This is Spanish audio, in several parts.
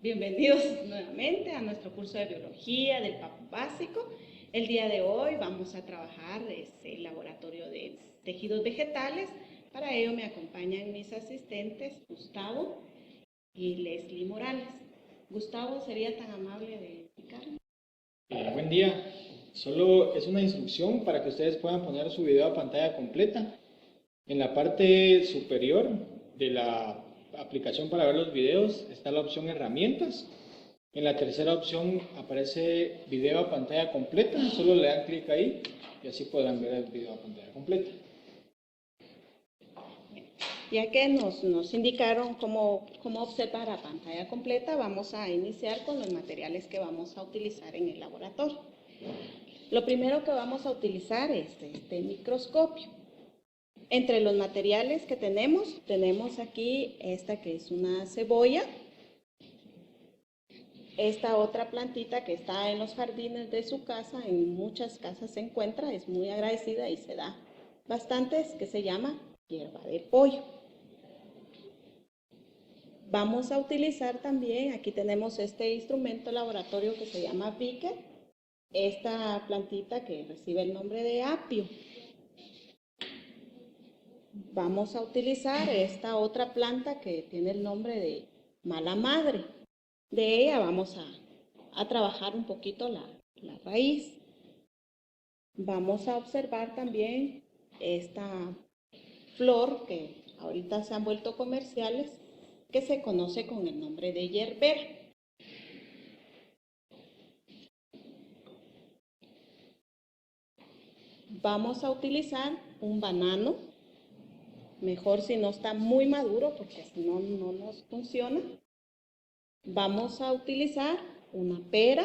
Bienvenidos nuevamente a nuestro curso de biología del PAP básico. El día de hoy vamos a trabajar el laboratorio de tejidos vegetales. Para ello me acompañan mis asistentes Gustavo y Leslie Morales. Gustavo, ¿sería tan amable de explicarme? Buen día. Solo es una instrucción para que ustedes puedan poner su video a pantalla completa. En la parte superior de la aplicación para ver los videos está la opción herramientas. En la tercera opción aparece video a pantalla completa. Solo le dan clic ahí y así podrán ver el video a pantalla completa. Ya que nos indicaron cómo observar a pantalla completa, vamos a iniciar con los materiales que vamos a utilizar en el laboratorio. Lo primero que vamos a utilizar es este microscopio. Entre los materiales que tenemos aquí esta que es una cebolla, esta otra plantita que está en los jardines de su casa, en muchas casas se encuentra, es muy agradecida y se da bastantes, que se llama hierba de pollo. Vamos a utilizar también, aquí tenemos este instrumento laboratorio que se llama Beaker, esta plantita que recibe el nombre de apio. Vamos a utilizar esta otra planta que tiene el nombre de mala madre. De ella vamos a trabajar un poquito la raíz. Vamos a observar también esta flor que ahorita se han vuelto comerciales, que se conoce con el nombre de yerbera. Vamos a utilizar un banano, mejor si no está muy maduro porque si no, no nos funciona. Vamos a utilizar una pera.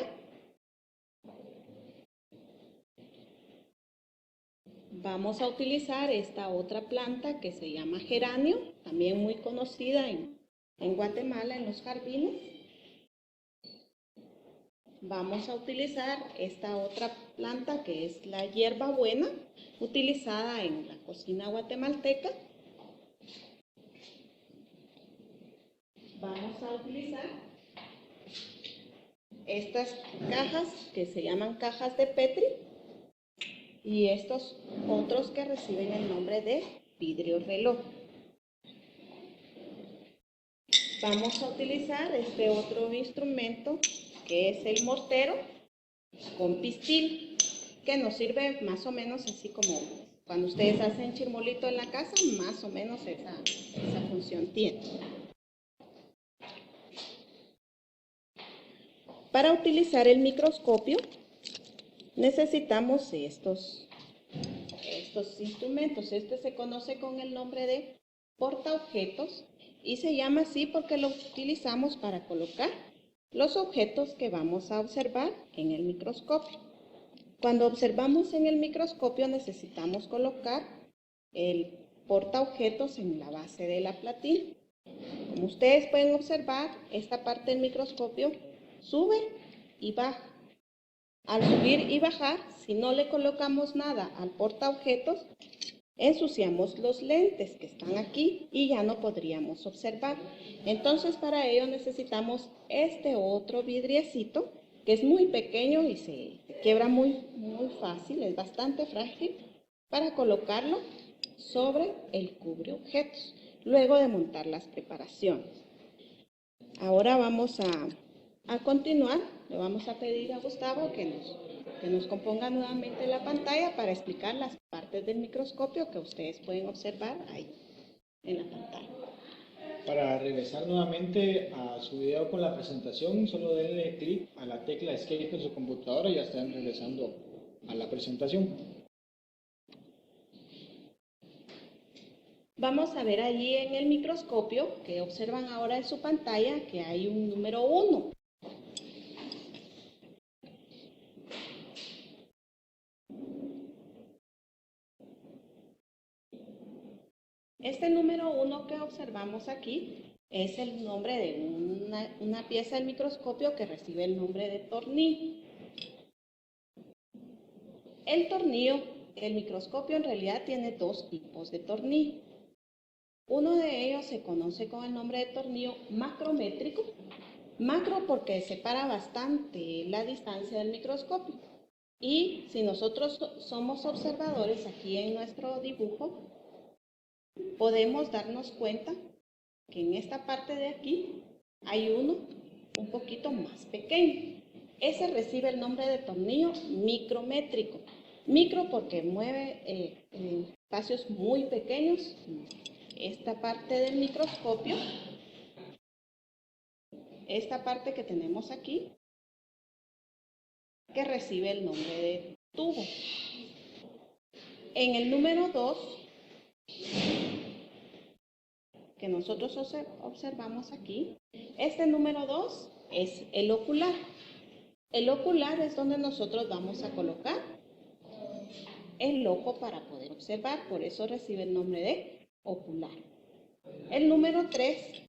Vamos a utilizar esta otra planta que se llama geranio, también muy conocida en Guatemala, en los jardines. Vamos a utilizar esta otra planta que es la hierbabuena, utilizada en la cocina guatemalteca. Vamos a utilizar estas cajas que se llaman cajas de Petri y estos otros que reciben el nombre de vidrio reloj. Vamos a utilizar este otro instrumento que es el mortero con pistil, que nos sirve más o menos así como cuando ustedes hacen chirmolito en la casa, más o menos esa función tiene. Para utilizar el microscopio necesitamos estos instrumentos. Este se conoce con el nombre de portaobjetos y se llama así porque lo utilizamos para colocar los objetos que vamos a observar en el microscopio. Cuando observamos en el microscopio necesitamos colocar el portaobjetos en la base de la platina. Como ustedes pueden observar, esta parte del microscopio sube y baja. Al subir y bajar, si no le colocamos nada al portaobjetos, ensuciamos los lentes que están aquí y ya no podríamos observar. Entonces, para ello necesitamos este otro vidriecito que es muy pequeño y se quiebra muy fácil, es bastante frágil, para colocarlo sobre el cubreobjetos, luego de montar las preparaciones. Ahora vamos a continuar. Le vamos a pedir a Gustavo que nos componga nuevamente la pantalla para explicar las partes del microscopio que ustedes pueden observar ahí en la pantalla. Para regresar nuevamente a su video con la presentación, solo denle clic a la tecla Escape en su computadora y ya están regresando a la presentación. Vamos a ver allí en el microscopio que observan ahora en su pantalla que hay un número 1. Este número 1 que observamos aquí es el nombre de una pieza del microscopio que recibe el nombre de tornillo. El microscopio en realidad tiene dos tipos de tornillo. Uno de ellos se conoce con el nombre de tornillo macrométrico Macro porque separa bastante la distancia del microscopio. Y si nosotros somos observadores aquí en nuestro dibujo, podemos darnos cuenta que en esta parte de aquí hay uno un poquito más pequeño. Ese recibe el nombre de tornillo micrométrico. Micro porque mueve espacios muy pequeños. Esta parte del microscopio, esta parte que tenemos aquí, que recibe el nombre de tubo. En el número 2, que nosotros observamos aquí, este número 2 es el ocular. El ocular es donde nosotros vamos a colocar el ojo para poder observar, por eso recibe el nombre de ocular. El número 3,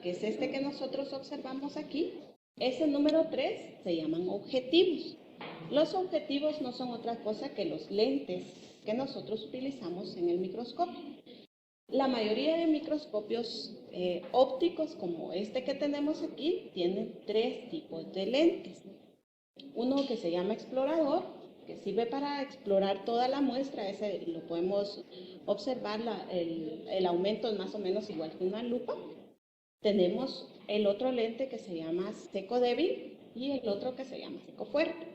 que es este que nosotros observamos aquí, ese número 3 se llaman objetivos. Los objetivos no son otra cosa que los lentes que nosotros utilizamos en el microscopio. La mayoría de microscopios ópticos, como este que tenemos aquí, tienen 3 tipos de lentes. Uno que se llama explorador, que sirve para explorar toda la muestra, ese lo podemos observar, el aumento es más o menos igual que una lupa. Tenemos el otro lente que se llama seco débil y el otro que se llama seco fuerte.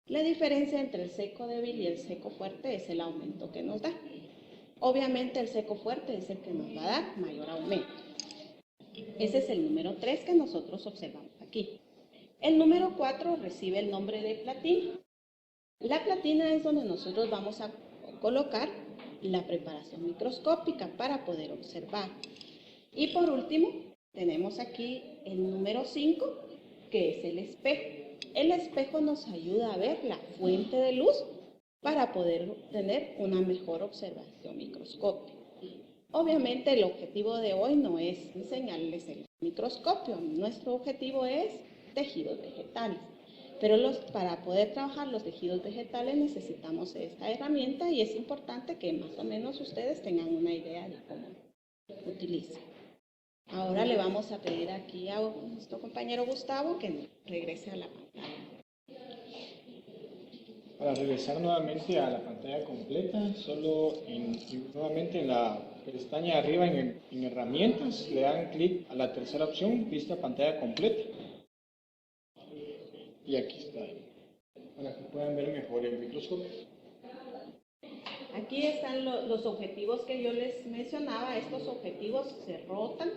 La diferencia entre el seco débil y el seco fuerte es el aumento que nos da. Obviamente el seco fuerte es el que nos va a dar mayor aumento. Ese es el número 3 que nosotros observamos aquí. El número 4 recibe el nombre de platina. La platina es donde nosotros vamos a colocar la preparación microscópica para poder observar. Y por último, tenemos aquí el número 5, que es el espejo. El espejo nos ayuda a ver la fuente de luz para poder tener una mejor observación microscópica. Obviamente el objetivo de hoy no es enseñarles el microscopio, nuestro objetivo es tejidos vegetales. Pero para poder trabajar los tejidos vegetales necesitamos esta herramienta y es importante que más o menos ustedes tengan una idea de cómo utilizar. Ahora le vamos a pedir aquí a nuestro compañero Gustavo que regrese a la pantalla. Para regresar nuevamente a la pantalla completa, solo nuevamente en la pestaña de arriba en herramientas, le dan clic a la tercera opción, vista pantalla completa. Y aquí está, para que puedan ver mejor el microscopio. Aquí están los objetivos que yo les mencionaba. Estos objetivos se rotan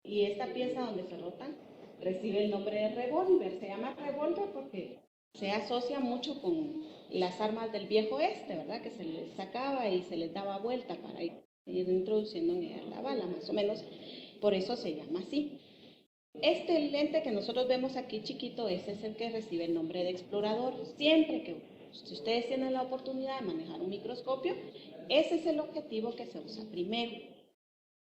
y esta pieza donde se rotan recibe el nombre de revólver. Se llama revólver porque se asocia mucho con las armas del viejo oeste, ¿verdad? Que se les sacaba y se les daba vuelta para ir introduciendo en ella la bala, más o menos. Por eso se llama así. Este lente que nosotros vemos aquí chiquito, ese es el que recibe el nombre de explorador. Siempre que si ustedes tienen la oportunidad de manejar un microscopio, ese es el objetivo que se usa primero.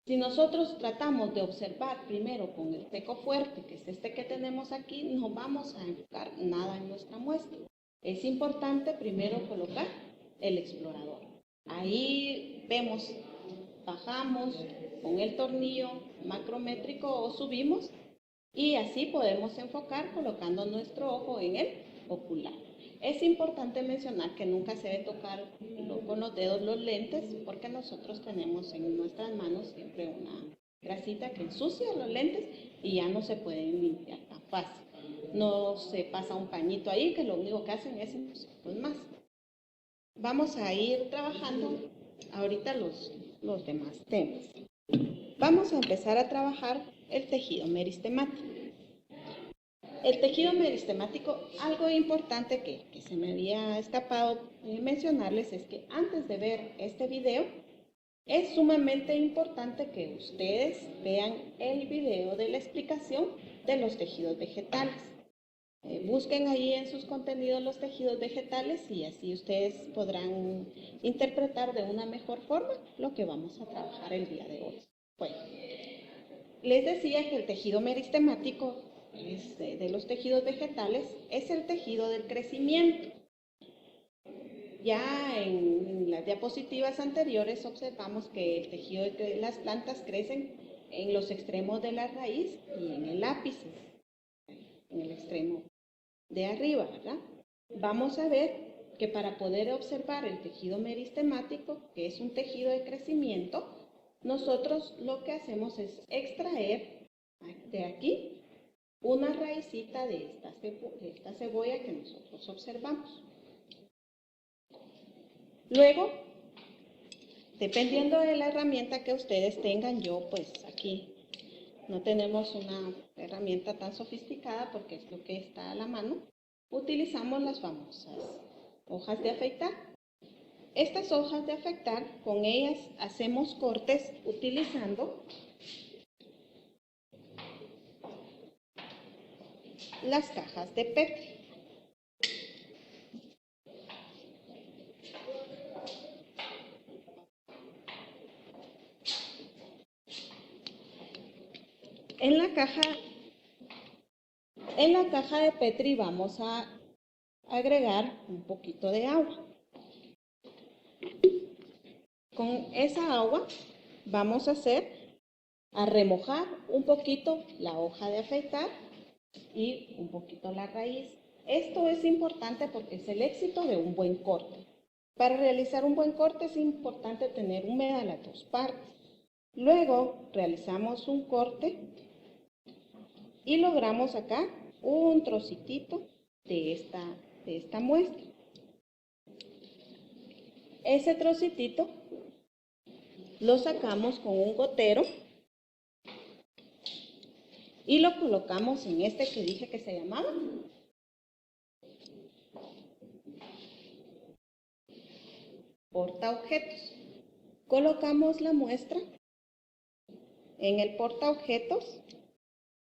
Si nosotros tratamos de observar primero con el seco fuerte, que es este que tenemos aquí, no vamos a enfocar nada en nuestra muestra. Es importante primero colocar el explorador. Ahí vemos, bajamos con el tornillo macrométrico o subimos y así podemos enfocar colocando nuestro ojo en el ocular. Es importante mencionar que nunca se debe tocar con los dedos los lentes porque nosotros tenemos en nuestras manos siempre una grasita que ensucia los lentes y ya no se pueden limpiar tan fácil. No se pasa un pañito ahí que lo único que hacen es ensuciarlos más. Vamos a ir trabajando ahorita los demás temas. Vamos a empezar a trabajar el tejido meristemático. El tejido meristemático, algo importante que se me había escapado mencionarles es que antes de ver este video, es sumamente importante que ustedes vean el video de la explicación de los tejidos vegetales. Busquen ahí en sus contenidos los tejidos vegetales y así ustedes podrán interpretar de una mejor forma lo que vamos a trabajar el día de hoy. Bueno, les decía que el tejido meristemático de los tejidos vegetales es el tejido del crecimiento. Ya en las diapositivas anteriores observamos que el tejido de las plantas crecen en los extremos de la raíz y en el ápice. extremo de arriba, ¿verdad? Vamos a ver que para poder observar el tejido meristemático, que es un tejido de crecimiento, nosotros lo que hacemos es extraer de aquí una raicita de esta cebolla que nosotros observamos. Luego, dependiendo de la herramienta que ustedes tengan, yo pues aquí no tenemos una herramienta tan sofisticada porque es lo que está a la mano, utilizamos las famosas hojas de afeitar. Estas hojas de afeitar, con ellas hacemos cortes utilizando las cajas de Petri. En la caja de Petri vamos a agregar un poquito de agua. Con esa agua vamos a remojar un poquito la hoja de afeitar y un poquito la raíz. Esto es importante porque es el éxito de un buen corte. Para realizar un buen corte es importante tener húmeda las dos partes. Luego realizamos un corte y logramos sacar un trocitito de esta muestra. Ese trocitito lo sacamos con un gotero y lo colocamos en este que dije que se llamaba portaobjetos. Colocamos la muestra en el portaobjetos,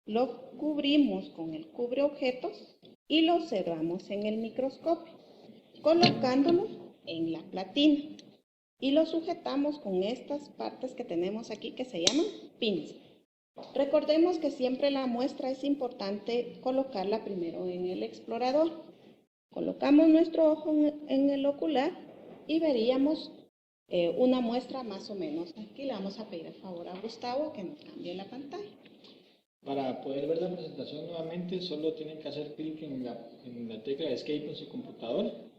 lo cubrimos con el cubreobjetos y lo observamos en el microscopio, colocándolo en la platina y lo sujetamos con estas partes que tenemos aquí que se llaman pinzas. Recordemos que siempre la muestra es importante colocarla primero en el explorador. Colocamos nuestro ojo en el ocular y veríamos una muestra más o menos. Aquí le vamos a pedir el favor a Gustavo que nos cambie la pantalla. Para poder ver la presentación nuevamente, solo tienen que hacer clic en la tecla de Escape en su computador.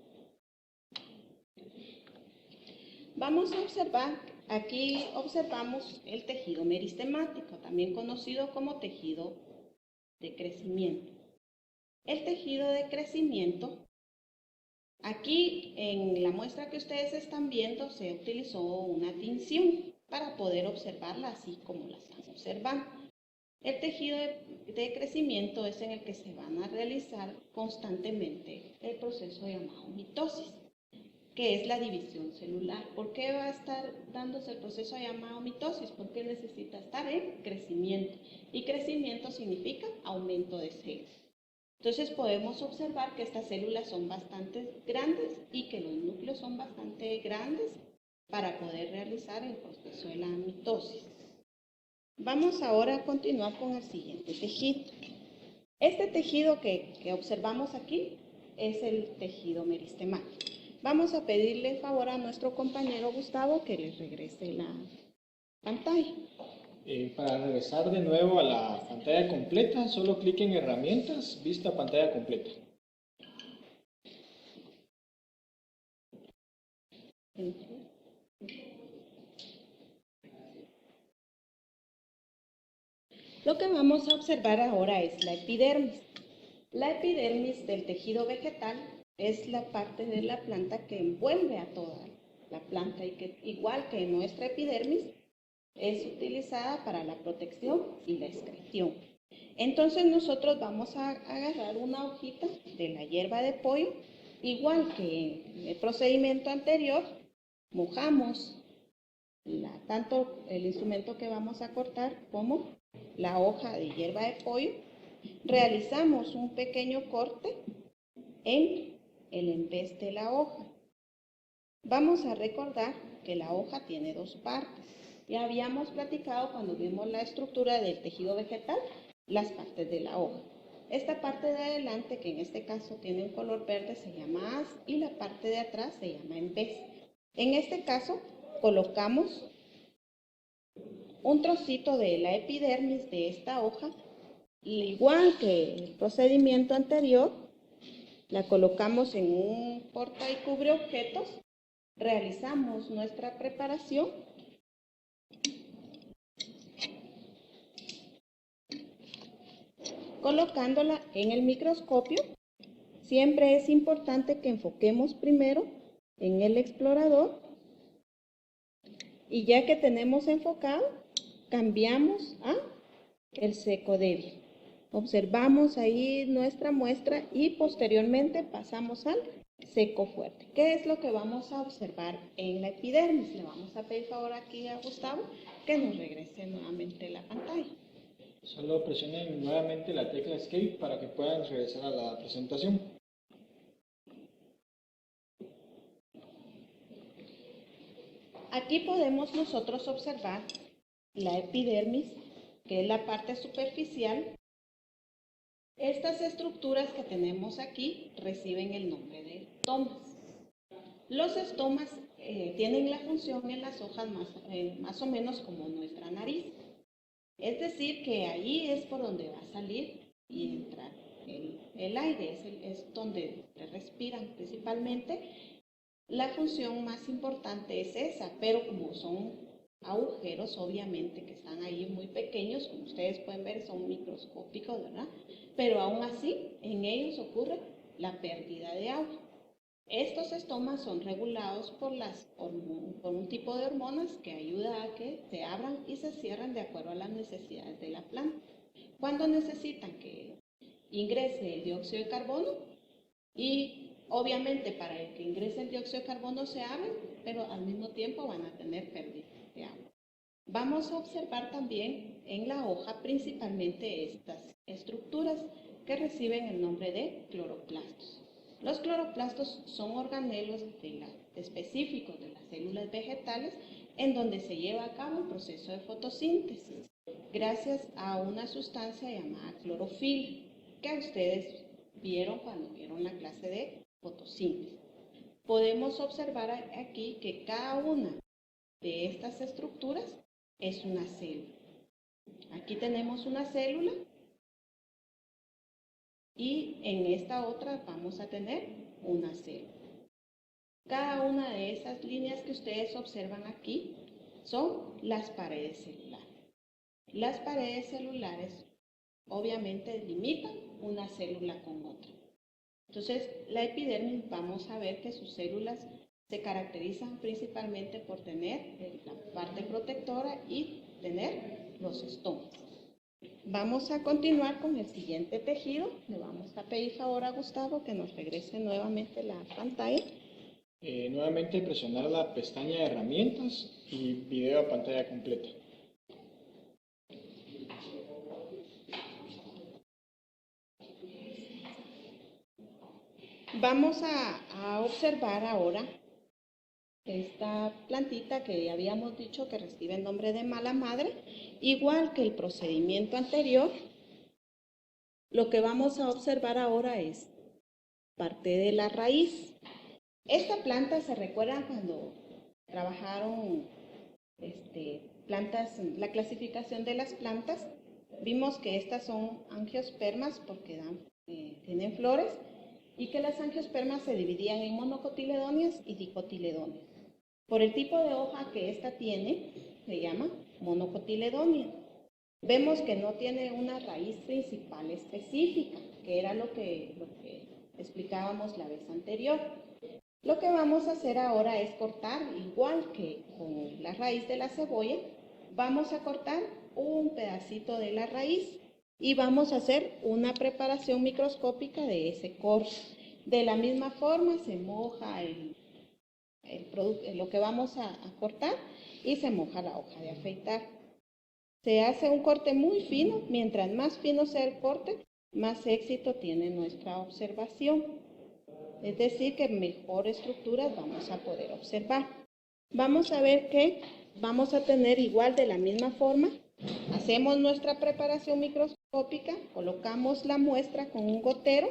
Vamos a observar, aquí observamos el tejido meristemático, también conocido como tejido de crecimiento. El tejido de crecimiento, aquí en la muestra que ustedes están viendo se utilizó una tinción para poder observarla así como la están observando. El tejido de crecimiento es en el que se van a realizar constantemente el proceso llamado mitosis, que es la división celular. ¿Por qué va a estar dándose el proceso llamado mitosis? Porque necesita estar en crecimiento. Y crecimiento significa aumento de células. Entonces podemos observar que estas células son bastante grandes y que los núcleos son bastante grandes para poder realizar el proceso de la mitosis. Vamos ahora a continuar con el siguiente tejido. Este tejido que observamos aquí es el tejido meristemático. Vamos a pedirle el favor a nuestro compañero Gustavo que les regrese la pantalla. Para regresar de nuevo a la pantalla completa, solo clic en herramientas, vista pantalla completa. Lo que vamos a observar ahora es la epidermis. La epidermis del tejido vegetal es la parte de la planta que envuelve a toda la planta y que, igual que nuestra epidermis, es utilizada para la protección y la excreción. Entonces nosotros vamos a agarrar una hojita de la hierba de pollo, igual que en el procedimiento anterior, mojamos tanto el instrumento que vamos a cortar como la hoja de hierba de pollo, realizamos un pequeño corte en el embés de la hoja. Vamos a recordar que la hoja tiene dos partes. Ya habíamos platicado cuando vimos la estructura del tejido vegetal, las partes de la hoja. Esta parte de adelante, que en este caso tiene un color verde, se llama haz y la parte de atrás se llama embés. En este caso, colocamos un trocito de la epidermis de esta hoja Igual que el procedimiento anterior, la colocamos en un porta y cubre objetos, realizamos nuestra preparación colocándola en el microscopio. Siempre es importante que enfoquemos primero en el explorador y ya que tenemos enfocado, cambiamos a el seco débil. Observamos ahí nuestra muestra y posteriormente pasamos al seco fuerte. ¿Qué es lo que vamos a observar en la epidermis? Le vamos a pedir favor aquí a Gustavo que nos regrese nuevamente la pantalla. Solo presionen nuevamente la tecla Escape para que puedan regresar a la presentación. Aquí podemos nosotros observar la epidermis, que es la parte superficial. Estas estructuras que tenemos aquí reciben el nombre de estomas. Los estomas tienen la función en las hojas más o menos como nuestra nariz. Es decir, que ahí es por donde va a salir y entrar el aire, es donde respiran principalmente. La función más importante es esa, pero como son agujeros, obviamente, que están ahí muy pequeños, como ustedes pueden ver, son microscópicos, ¿verdad? Pero aún así, en ellos ocurre la pérdida de agua. Estos estomas son regulados por un tipo de hormonas que ayuda a que se abran y se cierran de acuerdo a las necesidades de la planta. Cuando necesitan que ingrese el dióxido de carbono y obviamente para que ingrese el dióxido de carbono se abren, pero al mismo tiempo van a tener pérdida de agua. Vamos a observar también en la hoja principalmente estas estructuras que reciben el nombre de cloroplastos. Los cloroplastos son organelos específicos de las células vegetales en donde se lleva a cabo el proceso de fotosíntesis gracias a una sustancia llamada clorofila que ustedes vieron cuando vieron la clase de fotosíntesis. Podemos observar aquí que cada una de estas estructuras es una célula. Aquí tenemos una célula y en esta otra vamos a tener una célula. Cada una de esas líneas que ustedes observan aquí son las paredes celulares. Las paredes celulares obviamente delimitan una célula con otra. Entonces, la epidermis vamos a ver que sus células se caracterizan principalmente por tener la parte protectora y tener los estomas. Vamos a continuar con el siguiente tejido. Le vamos a pedir favor a Gustavo que nos regrese nuevamente la pantalla. Nuevamente presionar la pestaña de herramientas y video a pantalla completa. Vamos a observar ahora esta plantita que habíamos dicho que recibe el nombre de mala madre. Igual que el procedimiento anterior, lo que vamos a observar ahora es parte de la raíz. Esta planta, ¿se recuerdan cuando trabajaron plantas, la clasificación de las plantas? Vimos que estas son angiospermas porque tienen flores y que las angiospermas se dividían en monocotiledóneas y dicotiledóneas. Por el tipo de hoja que esta tiene, se llama monocotiledónea. Vemos que no tiene una raíz principal específica, que era lo que explicábamos la vez anterior. Lo que vamos a hacer ahora es cortar, igual que con la raíz de la cebolla, vamos a cortar un pedacito de la raíz y vamos a hacer una preparación microscópica de ese corte. De la misma forma se moja lo que vamos a cortar y se moja la hoja de afeitar. Se hace un corte muy fino, mientras más fino sea el corte, más éxito tiene nuestra observación. Es decir, que mejor estructuras vamos a poder observar. Vamos a ver que vamos a tener igual de la misma forma. Hacemos nuestra preparación microscópica, colocamos la muestra con un gotero,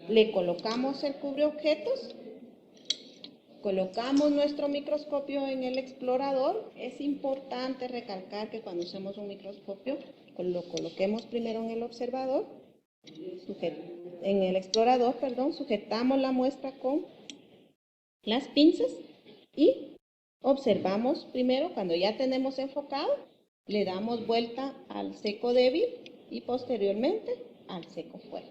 le colocamos el cubreobjetos, colocamos nuestro microscopio en el explorador. Es importante recalcar que cuando usemos un microscopio lo coloquemos primero en el observador, en el explorador, sujetamos la muestra con las pinzas y observamos primero. Cuando ya tenemos enfocado, le damos vuelta al seco débil y posteriormente al seco fuerte.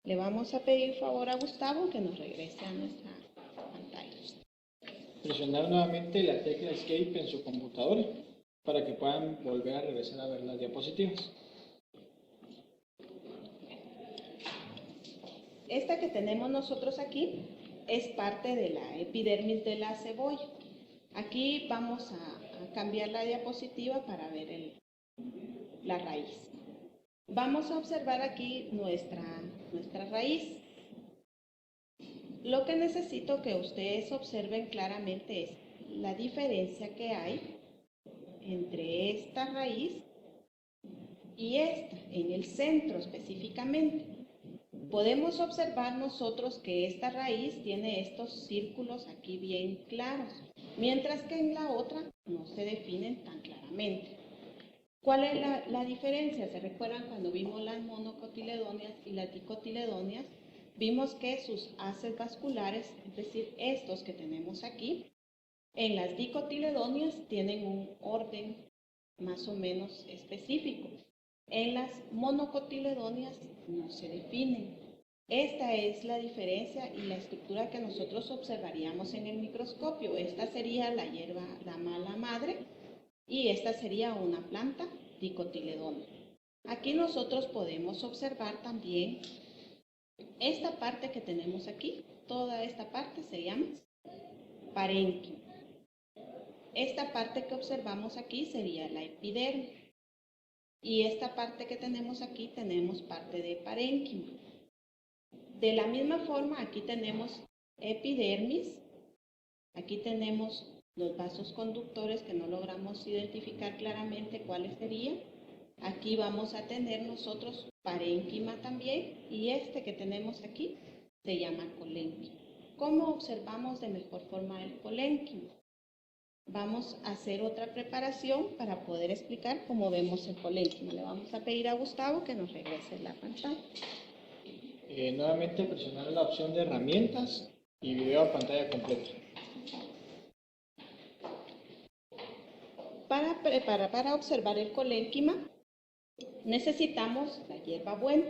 Le vamos a pedir favor a Gustavo que nos regrese a nuestra pantalla. Presionar nuevamente la tecla Escape en su computadora para que puedan volver a regresar a ver las diapositivas. Esta que tenemos nosotros aquí es parte de la epidermis de la cebolla. Aquí vamos a cambiar la diapositiva para ver la raíz. Vamos a observar aquí nuestra raíz. Lo que necesito que ustedes observen claramente es la diferencia que hay entre esta raíz y esta, en el centro específicamente. Podemos observar nosotros que esta raíz tiene estos círculos aquí bien claros, mientras que en la otra no se definen tan claramente. ¿Cuál es la diferencia? ¿Se recuerdan cuando vimos las monocotiledóneas y las dicotiledóneas? Vimos que sus haces vasculares, es decir, estos que tenemos aquí, en las dicotiledóneas tienen un orden más o menos específico. En las monocotiledóneas no se definen. Esta es la diferencia y la estructura que nosotros observaríamos en el microscopio. Esta sería la hierba, la mala madre, y esta sería una planta dicotiledónea. Aquí nosotros podemos observar también esta parte que tenemos aquí. Toda esta parte se llama parénquima. Esta parte que observamos aquí sería la epidermis. Y esta parte que tenemos aquí tenemos parte de parénquima. De la misma forma, aquí tenemos epidermis. Aquí tenemos los vasos conductores que no logramos identificar claramente cuáles serían. Aquí vamos a tener nosotros parénquima también, y este que tenemos aquí se llama colénquima. ¿Cómo observamos de mejor forma el colénquima? Vamos a hacer otra preparación para poder explicar cómo vemos el colénquima. Le vamos a pedir a Gustavo que nos regrese la pantalla. Nuevamente presionar la opción de herramientas y video a pantalla completa. Para observar el colénquima necesitamos la hierbabuena.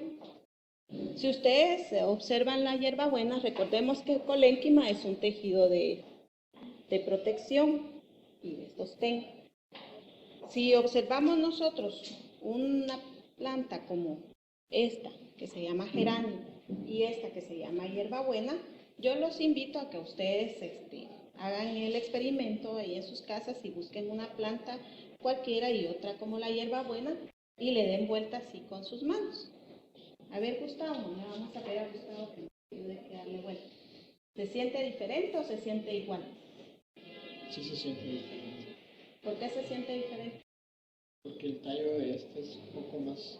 Si ustedes observan la hierbabuena, recordemos que el colénquima es un tejido de protección y de sostén. Si observamos nosotros una planta como esta, que se llama geranio, y esta que se llama hierbabuena, yo los invito a que ustedes hagan el experimento ahí en sus casas y busquen una planta cualquiera y otra como la hierbabuena y le den vuelta así con sus manos. A ver, Gustavo, le vamos a pedir a Gustavo que nos ayude a darle vuelta. ¿Se siente diferente o se siente igual? Sí, se siente diferente. ¿Por qué se siente diferente? Porque el tallo de este es un poco más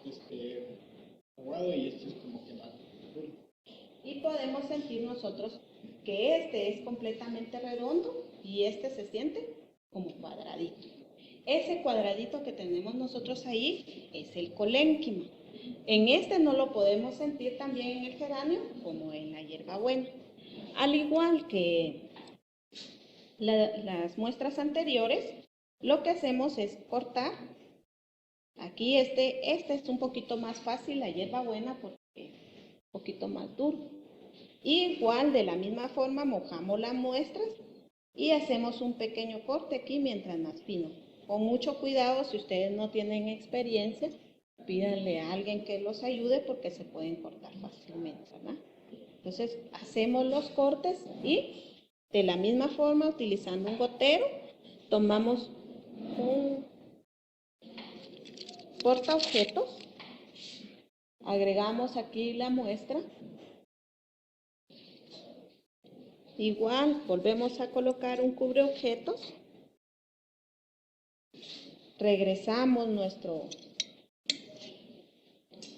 aguado y este es como que más duro. Y podemos sentir nosotros que este es completamente redondo y este se siente como cuadradito. Ese cuadradito que tenemos nosotros ahí es el colénquima. En este no lo podemos sentir también en el geranio como en la hierbabuena. Al igual que las muestras anteriores, lo que hacemos es cortar. Aquí este es un poquito más fácil, la hierbabuena, porque es un poquito más duro. Igual, de la misma forma, mojamos las muestras y hacemos un pequeño corte aquí mientras más fino. Con mucho cuidado, si ustedes no tienen experiencia, pídanle a alguien que los ayude porque se pueden cortar fácilmente, ¿verdad? Entonces, hacemos los cortes y de la misma forma, utilizando un gotero, tomamos un portaobjetos, agregamos aquí la muestra. Igual, volvemos a colocar un cubreobjetos. Regresamos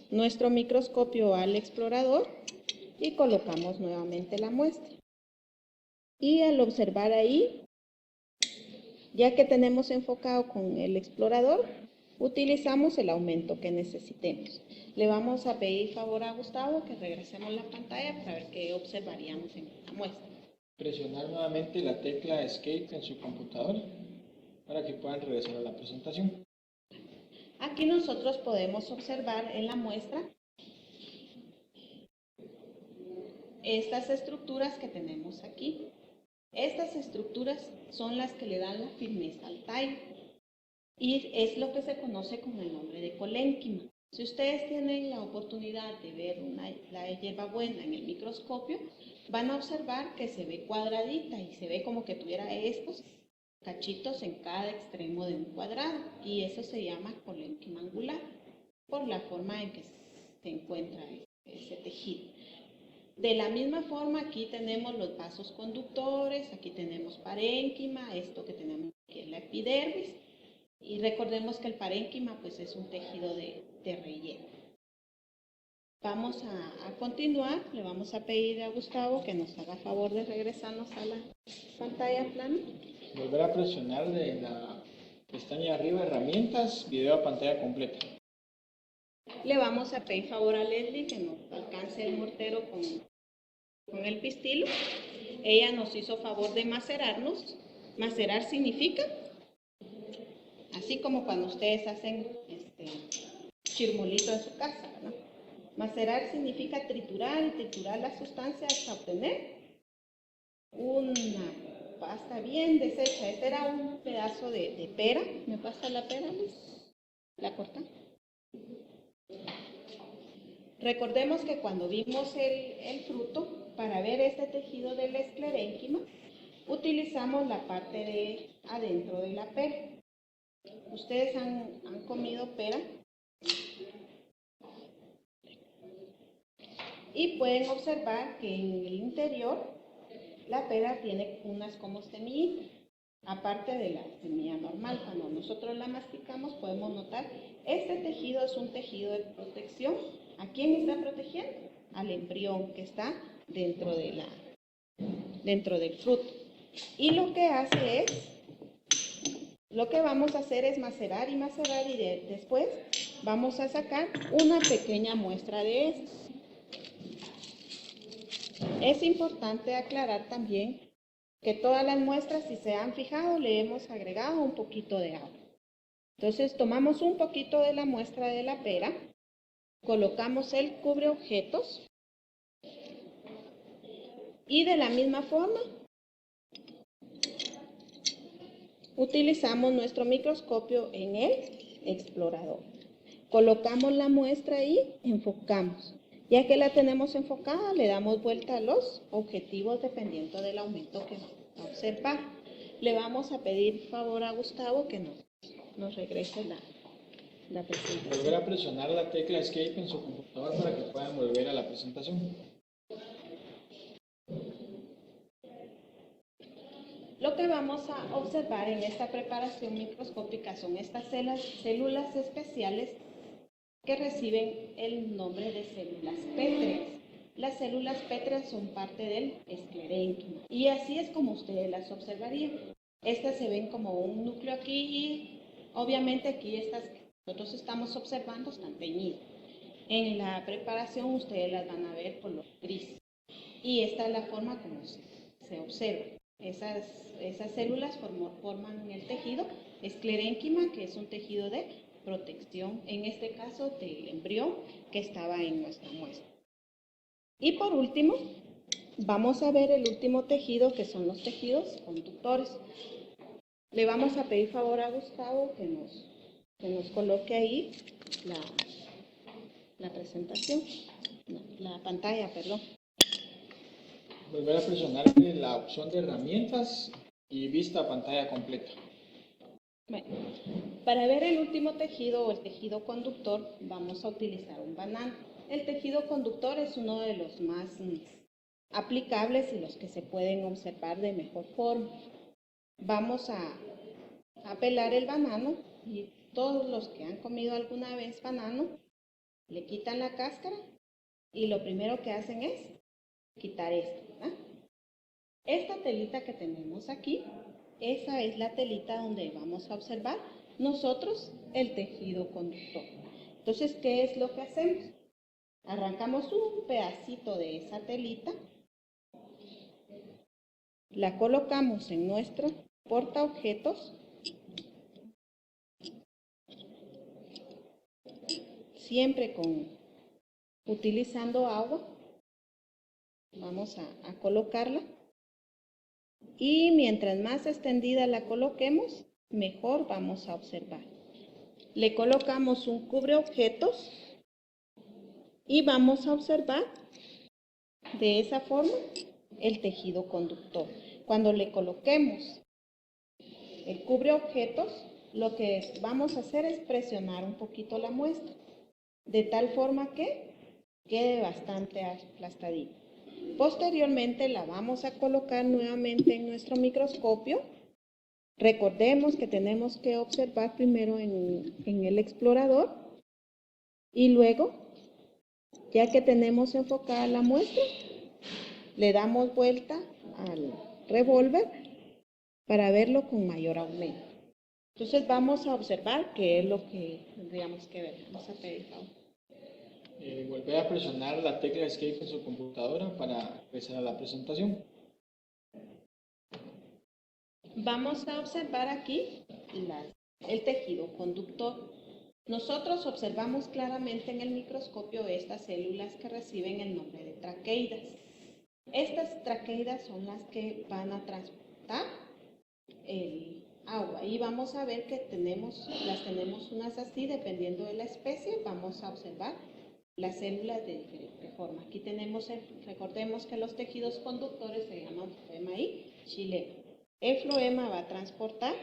nuestro microscopio al explorador y colocamos nuevamente la muestra. Y al observar ahí, ya que tenemos enfocado con el explorador, utilizamos el aumento que necesitemos. Le vamos a pedir favor a Gustavo que regresemos la pantalla para ver qué observaríamos en la muestra. Presionar nuevamente la tecla Escape en su computadora para que puedan regresar a la presentación. Aquí nosotros podemos observar en la muestra estas estructuras que tenemos aquí. Estas estructuras son las que le dan la firmeza al tallo y es lo que se conoce con el nombre de colénquima. Si ustedes tienen la oportunidad de ver la hierbabuena en el microscopio, van a observar que se ve cuadradita y se ve como que tuviera estos cachitos en cada extremo de un cuadrado, y eso se llama colénquima angular por la forma en que se encuentra ese tejido. De la misma forma, aquí tenemos los vasos conductores, aquí tenemos parénquima, esto que tenemos aquí es la epidermis, y recordemos que el parénquima pues es un tejido de relleno. Vamos a continuar, le vamos a pedir a Gustavo que nos haga favor de regresarnos a la pantalla plana. Volver a presionar de la pestaña de arriba, herramientas, video a pantalla completa. Le vamos a pedir favor a Leslie que nos alcance el mortero con el pistilo. Ella nos hizo favor de macerarnos. Macerar significa, así como cuando ustedes hacen chirmolito en su casa, ¿no? Macerar significa triturar y triturar la sustancia hasta obtener una pasta bien deshecha. Este era un pedazo de pera. ¿Me pasa la pera, Luis? ¿La corta? Recordemos que cuando vimos el fruto, para ver este tejido del esclerénquima, utilizamos la parte de adentro de la pera. ¿Ustedes han comido pera? Y pueden observar que en el interior la pera tiene unas como semillitas, aparte de la semilla normal. Cuando nosotros la masticamos podemos notar, este tejido es un tejido de protección. ¿A quién está protegiendo? Al embrión que está dentro del fruto. Y lo que hace es, lo que vamos a hacer es macerar y macerar, y después vamos a sacar una pequeña muestra de esto. Es importante aclarar también que todas las muestras, si se han fijado, le hemos agregado un poquito de agua. Entonces tomamos un poquito de la muestra de la pera, colocamos el cubreobjetos y de la misma forma utilizamos nuestro microscopio en el explorador. Colocamos la muestra y enfocamos. Ya que la tenemos enfocada, le damos vuelta a los objetivos dependiendo del aumento que vamos a observar. Le vamos a pedir favor a Gustavo que nos regrese la presentación. Volver a presionar la tecla Escape en su computador para que puedan volver a la presentación. Lo que vamos a observar en esta preparación microscópica son estas células especiales que reciben el nombre de células pétreas. Las células pétreas son parte del esclerénquima y así es como ustedes las observarían. Estas se ven como un núcleo aquí y obviamente aquí estas que nosotros estamos observando están teñidas. En la preparación ustedes las van a ver color gris y esta es la forma como se observa. Esas células forman el tejido esclerénquima, que es un tejido de protección, en este caso del embrión que estaba en nuestra muestra. Y por último, vamos a ver el último tejido, que son los tejidos conductores. Le vamos a pedir favor a Gustavo que nos coloque ahí la presentación, la pantalla, perdón. Volver a presionar la opción de herramientas y vista a pantalla completa. Bueno, para ver el último tejido o el tejido conductor vamos a utilizar un banano. El tejido conductor es uno de los más aplicables y los que se pueden observar de mejor forma. Vamos a pelar el banano y todos los que han comido alguna vez banano le quitan la cáscara y lo primero que hacen es quitar esto, ¿verdad? Esta telita que tenemos aquí, esa es la telita donde vamos a observar nosotros el tejido conductor. Entonces, ¿qué es lo que hacemos? Arrancamos un pedacito de esa telita, la colocamos en nuestro portaobjetos, siempre utilizando agua. Vamos a colocarla y mientras más extendida la coloquemos, mejor vamos a observar. Le colocamos un cubreobjetos y vamos a observar de esa forma el tejido conductor. Cuando le coloquemos el cubreobjetos, lo que vamos a hacer es presionar un poquito la muestra, de tal forma que quede bastante aplastadita. Posteriormente la vamos a colocar nuevamente en nuestro microscopio. Recordemos que tenemos que observar primero en el explorador y luego, ya que tenemos enfocada la muestra, le damos vuelta al revólver para verlo con mayor aumento. Entonces vamos a observar qué es lo que tendríamos que ver. Vamos a pedir favor. Volver a presionar la tecla Escape en su computadora para empezar la presentación. Vamos a observar aquí el tejido conductor. Nosotros observamos claramente en el microscopio estas células que reciben el nombre de traqueidas. Estas traqueidas son las que van a transportar el agua y vamos a ver que las tenemos unas así, dependiendo de la especie, vamos a observar las células de diferente forma. Aquí tenemos, recordemos que los tejidos conductores se llaman floema y xilema. El floema va a transportar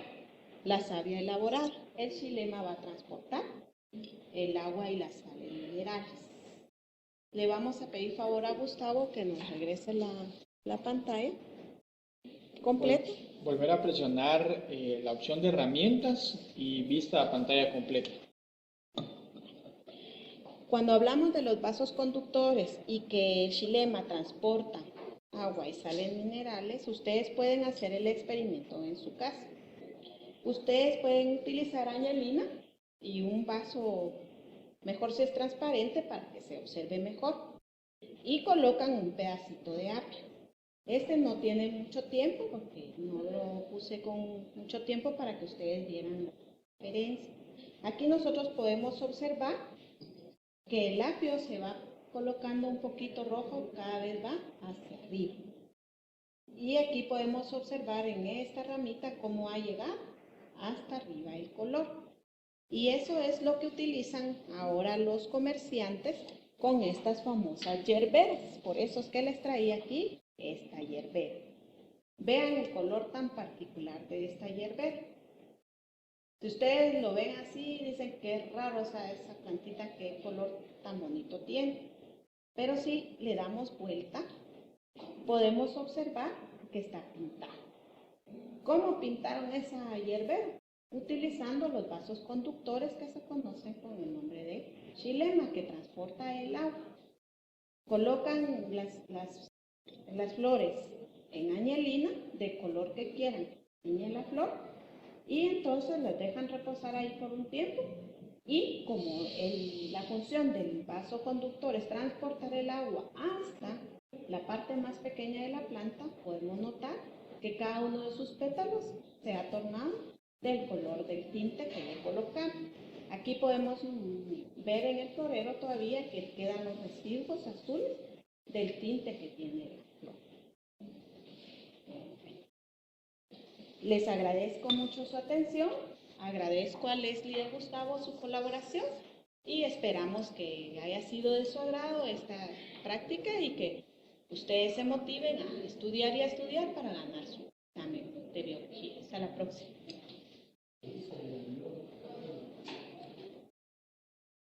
la savia elaborada, el xilema va a transportar el agua y las sales minerales. Le vamos a pedir favor a Gustavo que nos regrese la pantalla completa. Volver a presionar la opción de herramientas y vista a pantalla completa. Cuando hablamos de los vasos conductores y que el xilema transporta agua y sales minerales, ustedes pueden hacer el experimento en su casa. Ustedes pueden utilizar añalina y un vaso, mejor si es transparente para que se observe mejor, y colocan un pedacito de apio. Este no tiene mucho tiempo porque no lo puse con mucho tiempo para que ustedes vieran la diferencia. Aquí nosotros podemos observar que el apio se va colocando un poquito rojo, cada vez va hacia arriba. Y aquí podemos observar en esta ramita cómo ha llegado hasta arriba el color. Y eso es lo que utilizan ahora los comerciantes con estas famosas yerberas. Por eso es que les traía aquí esta yerbera. Vean el color tan particular de esta yerbera. Si ustedes lo ven así, dicen que es raro esa plantita, qué color tan bonito tiene. Pero si le damos vuelta, podemos observar que está pintada. ¿Cómo pintaron esa yerbera? Utilizando los vasos conductores que se conocen con el nombre de xilema, que transporta el agua. Colocan las flores en añelina del color que quieran, tiñe la flor, y entonces las dejan reposar ahí por un tiempo. Y como la función del vaso conductor es transportar el agua hasta la parte más pequeña de la planta, podemos notar que cada uno de sus pétalos se ha tornado del color del tinte que le colocamos. Aquí podemos ver en el florero todavía que quedan los residuos azules del tinte que tiene la flor. Les agradezco mucho su atención, agradezco a Leslie y a Gustavo su colaboración y esperamos que haya sido de su agrado esta práctica y que ustedes se motiven a estudiar y a estudiar para ganar su examen de biología. Hasta la próxima.